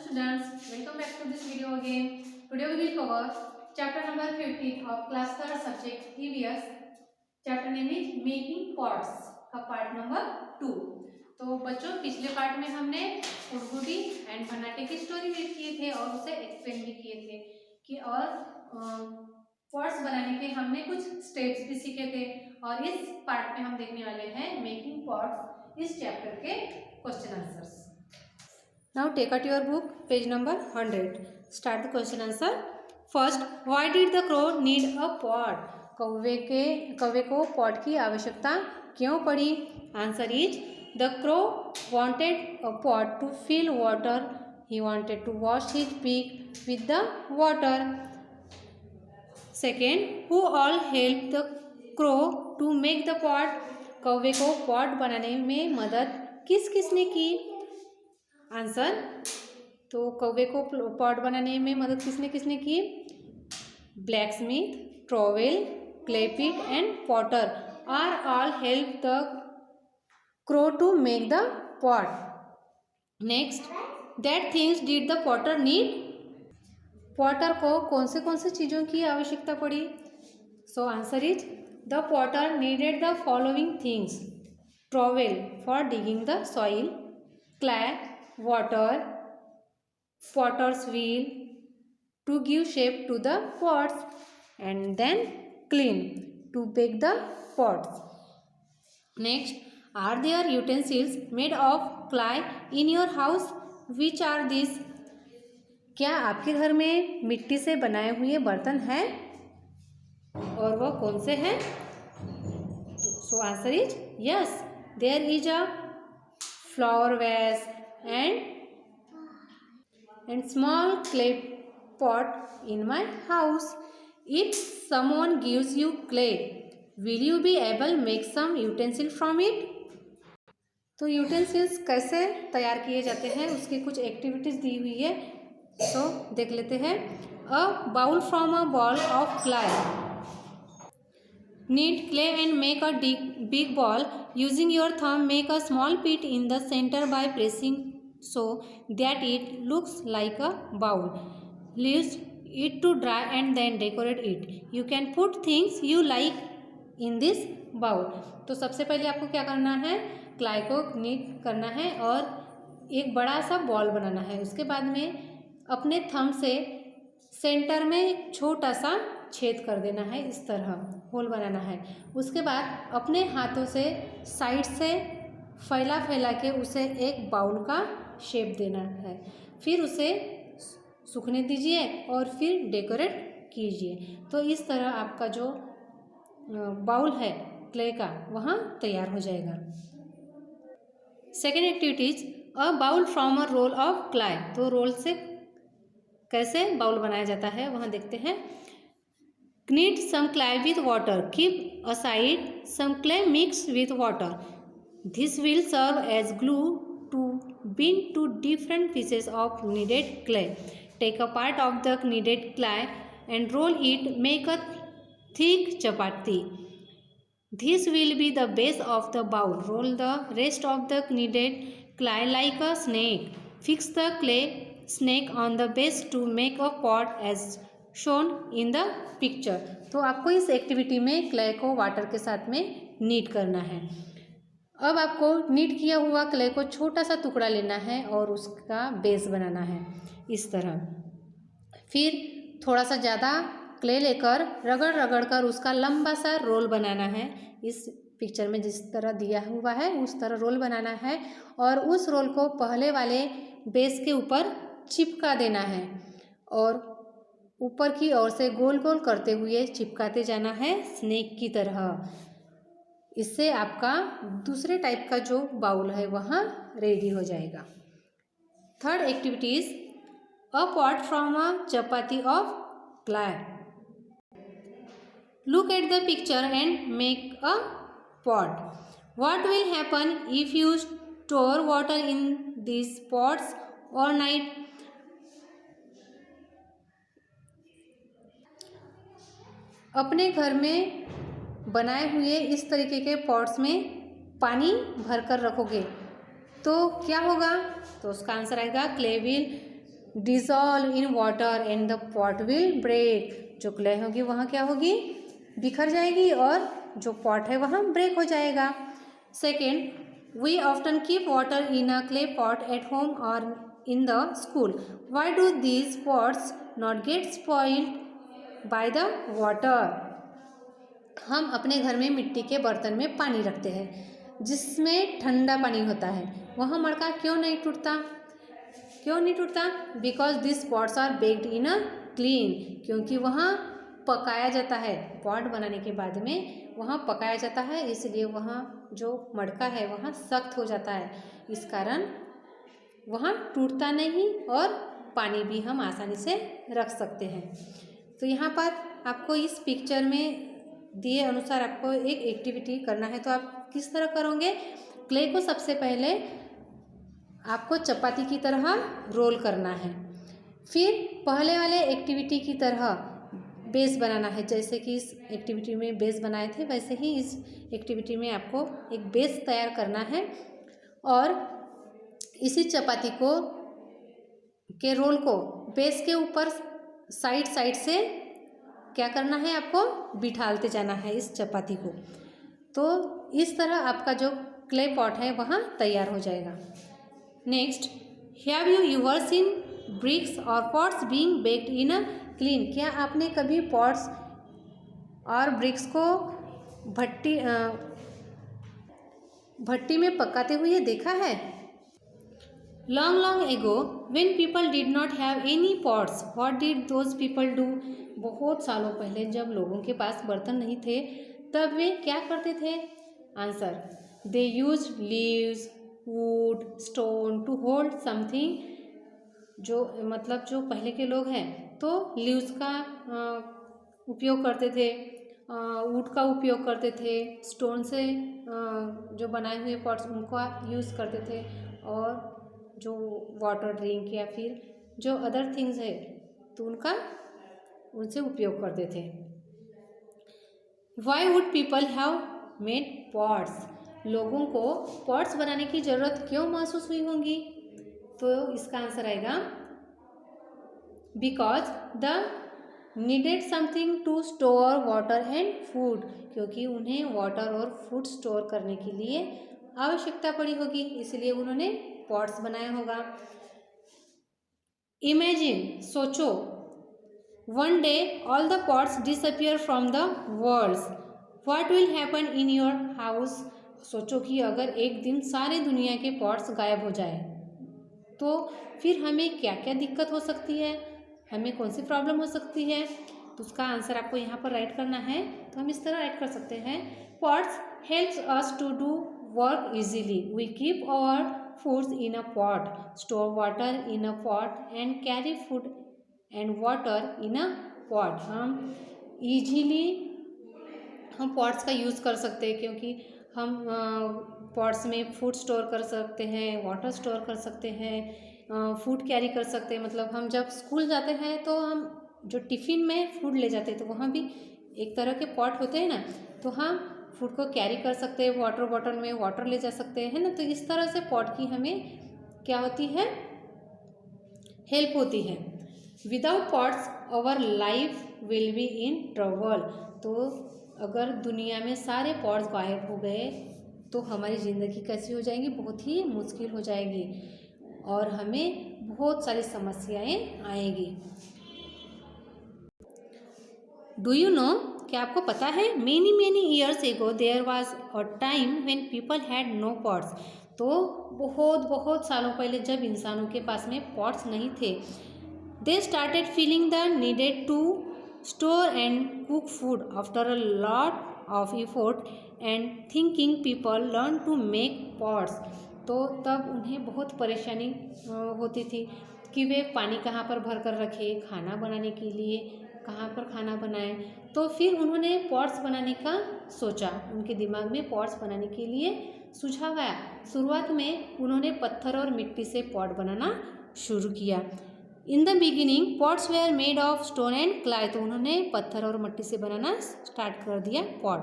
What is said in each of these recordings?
students, welcome back to this video again. Today we will cover chapter number 15 of class 3rd subject EVS. Chapter name is Making Pots का part number 2. तो बच्चों पिछले part में हमने हुडहुडी and भन्नाटे की story read किए थे और उसे एक्सप्लेन भी किए थे कि और पॉट्स बनाने के हमने कुछ स्टेप्स भी सीखे थे और इस पार्ट में हम देखने वाले हैं मेकिंग पॉट्स इस चैप्टर के question answers. Now take out your book, page number 100. Start the question answer. First, why did the crow need a pot? कौवे को पॉट की आवश्यकता क्यों पड़ी? Answer is the crow wanted a pot to fill water. He wanted to wash his beak with the water. Second, who all helped the crow to make the pot? कौवे को pot बनाने में मदद किस किसने की? आंसर, तो कौवे को पॉट बनाने में मदद किसने किसने की? Blacksmith, trowel, clay pit and potter are all help the crow to make the pot. Next, that things did the potter need? Potter को कौन से चीज़ों की आवश्यकता पड़ी? So answer is the potter needed the following things: trowel for digging the soil, clay, water, potter's wheel to give shape to the pots, and then clean to bake the pots. Next, are there utensils made of clay in your house? Which are these? क्या आपके घर में मिट्टी से बनाए हुए बर्तन हैं और वह कौन से हैं? So answer is yes, there is a flower vase and small clay pot in my house. If someone gives you clay, will you be able make some utensil from it? तो यूटेंसिल्स कैसे तैयार किए जाते हैं उसकी कुछ activities दी हुई है, तो देख लेते हैं. A bowl from a ball of clay. Knead clay and make a big ball. Using your thumb, make a small pit in the center by pressing so that it looks like a bowl. Leave it to dry and then decorate it. You can put things you like in this bowl. तो सबसे पहले आपको क्या करना है? क्लाई को need करना है और एक बड़ा सा बॉल बनाना है. उसके बाद में अपने थंब से सेंटर में एक छोटा सा छेद कर देना है, इस तरह होल बनाना है. उसके बाद अपने हाथों से साइड से फैला के उसे एक बाउल का शेप देना है. फिर उसे सूखने दीजिए और फिर डेकोरेट कीजिए. तो इस तरह आपका जो बाउल है क्ले का वहाँ तैयार हो जाएगा. Second activities, a bowl from a roll of clay. तो रोल से कैसे बाउल बनाया जाता है वहाँ देखते हैं. Knead some clay with water. Keep aside some clay mixed with water. This will serve as glue to bind two different pieces of kneaded clay. Take a part of the kneaded clay and roll it. Make a thick chapati. This will be the base of the bowl. Roll the rest of the kneaded clay like a snake. Fix the clay snake on the base to make a pot as shown in the picture. तो आपको इस activity में clay को water के साथ में need करना है. अब आपको नीड किया हुआ क्ले को छोटा सा टुकड़ा लेना है और उसका बेस बनाना है इस तरह. फिर थोड़ा सा ज़्यादा क्ले लेकर रगड़ कर उसका लंबा सा रोल बनाना है. इस पिक्चर में जिस तरह दिया हुआ है उस तरह रोल बनाना है और उस रोल को पहले वाले बेस के ऊपर चिपका देना है और ऊपर की ओर से गोल गोल करते हुए चिपकाते जाना है स्नेक की तरह. इससे आपका दूसरे टाइप का जो बाउल है वहाँ रेडी हो जाएगा. Third activities, a pot from a chapati of clay. Look at the picture and make a pot. What will happen if you store water in this pots overnight? अपने घर में बनाए हुए इस तरीके के पॉट्स में पानी भरकर रखोगे तो क्या होगा? तो उसका आंसर आएगा clay will dissolve in water and the pot will break. जो क्ले होगी वहाँ क्या होगी, बिखर जाएगी और जो पॉट है वहाँ ब्रेक हो जाएगा। Second, we often keep water in a clay pot at home और in the school. Why do these pots not get spoiled by the water. हम अपने घर में मिट्टी के बर्तन में पानी रखते हैं जिसमें ठंडा पानी होता है, वहाँ मटका क्यों नहीं टूटता, क्यों नहीं टूटता? Because this pots are baked in a kiln, क्योंकि वहाँ पकाया जाता है, पॉट बनाने के बाद में वहाँ पकाया जाता है, इसलिए वहाँ जो मटका है वहाँ सख्त हो जाता है, इस कारण वहाँ टूटता नहीं और पानी भी हम आसानी से रख सकते हैं। तो यहाँ पर आपको इस पिक्चर में दिए अनुसार आपको एक एक्टिविटी करना है, तो आप किस तरह करोगे? क्ले को सबसे पहले आपको चपाती की तरह रोल करना है, फिर पहले वाले एक्टिविटी की तरह बेस बनाना है, जैसे कि इस एक्टिविटी में बेस बनाए थे वैसे ही इस एक्टिविटी में आपको एक बेस तैयार करना है और इसी चपाती को के रोल को बेस के ऊपर साइड साइड से क्या करना है, आपको बिठालते जाना है इस चपाती को। तो इस तरह आपका जो क्ले पॉट है वहाँ तैयार हो जाएगा। Next, have you ever seen bricks और pots being baked in a kiln. क्या आपने कभी पॉट्स और ब्रिक्स को भट्टी में पकाते हुए देखा है? Long long ago when people did not have any pots what did those people do. बहुत सालों पहले जब लोगों के पास बर्तन नहीं थे तब वे क्या करते थे? Answer, they use leaves, wood, stone to hold something. जो मतलब जो पहले के लोग हैं तो लीव्स का उपयोग करते थे, वुड का उपयोग करते थे, स्टोन से जो बनाए हुए पॉट्स उनका यूज़ करते थे और जो वाटर ड्रिंक या फिर जो अदर थिंग्स है तो उनसे उपयोग करते थे। Why would people have made pots. लोगों को पॉट्स बनाने की ज़रूरत क्यों महसूस हुई होंगी? तो इसका आंसर आएगा because the needed something to store water and food, क्योंकि उन्हें वाटर और फूड स्टोर करने के लिए आवश्यकता पड़ी होगी, इसलिए उन्होंने पॉट्स बनाया होगा। इमेजिन, सोचो, one day all the pots disappear from the world, what will happen in your house. सोचो कि अगर एक दिन सारे दुनिया के पॉट्स गायब हो जाए तो फिर हमें क्या क्या दिक्कत हो सकती है, हमें कौन सी प्रॉब्लम हो सकती है। तो उसका आंसर आपको यहाँ पर राइट करना है। तो हम इस तरह राइट कर सकते हैं, pots helps us to do work easily, we keep our foods in a pot, store water in a pot and carry food and water in a pot. हम इजीली हम पॉट्स का यूज़ कर सकते हैं क्योंकि हम पॉट्स में food store कर सकते हैं, वाटर स्टोर कर सकते हैं, फूड कैरी कर सकते हैं। मतलब हम जब स्कूल जाते हैं तो हम जो टिफ़िन में फूड ले जाते हैं तो वहाँ भी एक तरह के पॉट होते हैं ना, तो हम फूड को कैरी कर सकते हैं, वाटर बॉटल में वाटर ले जा सकते हैं ना। तो इस तरह से पॉट की हमें क्या होती है, हेल्प होती है। Without pots our life will be in trouble. तो अगर दुनिया में सारे पॉट्स गायब हो गए तो हमारी ज़िंदगी कैसी हो जाएगी, बहुत ही मुश्किल हो जाएगी और हमें बहुत सारी समस्याएं आएंगी। डू यू नो, क्या आपको पता है, many years ago there was a time when people had no pots. तो बहुत बहुत सालों पहले जब इंसानों के पास में पॉट्स नहीं थे, they started feeling the needed to store and cook food after a lot of effort and thinking people learn to make pots. तो तब उन्हें बहुत परेशानी होती थी कि वे पानी कहाँ पर भर कर रखें, खाना बनाने के लिए कहाँ पर खाना बनाएं। तो फिर उन्होंने पॉट्स बनाने का सोचा, उनके दिमाग में पॉट्स बनाने के लिए सुझाव आया। शुरुआत में उन्होंने पत्थर और मिट्टी से पॉट बनाना शुरू किया। In the beginning pots were made of stone and clay. तो उन्होंने पत्थर और मिट्टी से बनाना स्टार्ट कर दिया pot.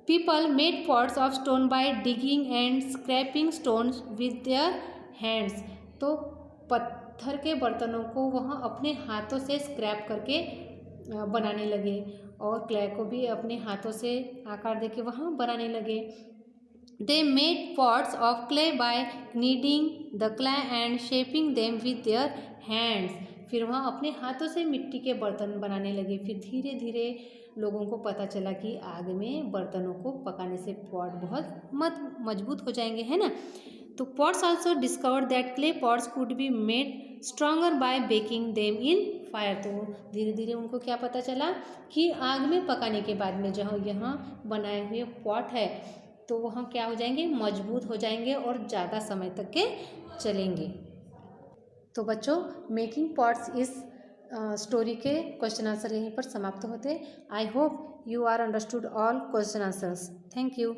People made pots of stone by digging and scraping stones with their hands. तो पत्थर के बर्तनों को वह अपने हाथों से स्क्रैप करके बनाने लगे और क्ले को भी अपने हाथों से आकार देके वहाँ बनाने लगे। They made pots of clay by kneading the clay and shaping them with their hands. फिर वहाँ अपने हाथों से मिट्टी के बर्तन बनाने लगे। फिर धीरे धीरे लोगों को पता चला कि आग में बर्तनों को पकाने से पॉट बहुत मजबूत हो जाएंगे, है ना। तो pots also discovered that clay pots could be made stronger by baking them in fire. तो धीरे धीरे उनको क्या पता चला कि आग में पकाने के बाद में जहाँ यहाँ बनाए हुए पॉट है तो वहाँ क्या हो जाएंगे, मजबूत हो जाएंगे और ज़्यादा समय तक के चलेंगे। तो बच्चों, मेकिंग पॉट्स इस स्टोरी के क्वेश्चन आंसर यहीं पर समाप्त होते। I hope you are understood all question answers. Thank you.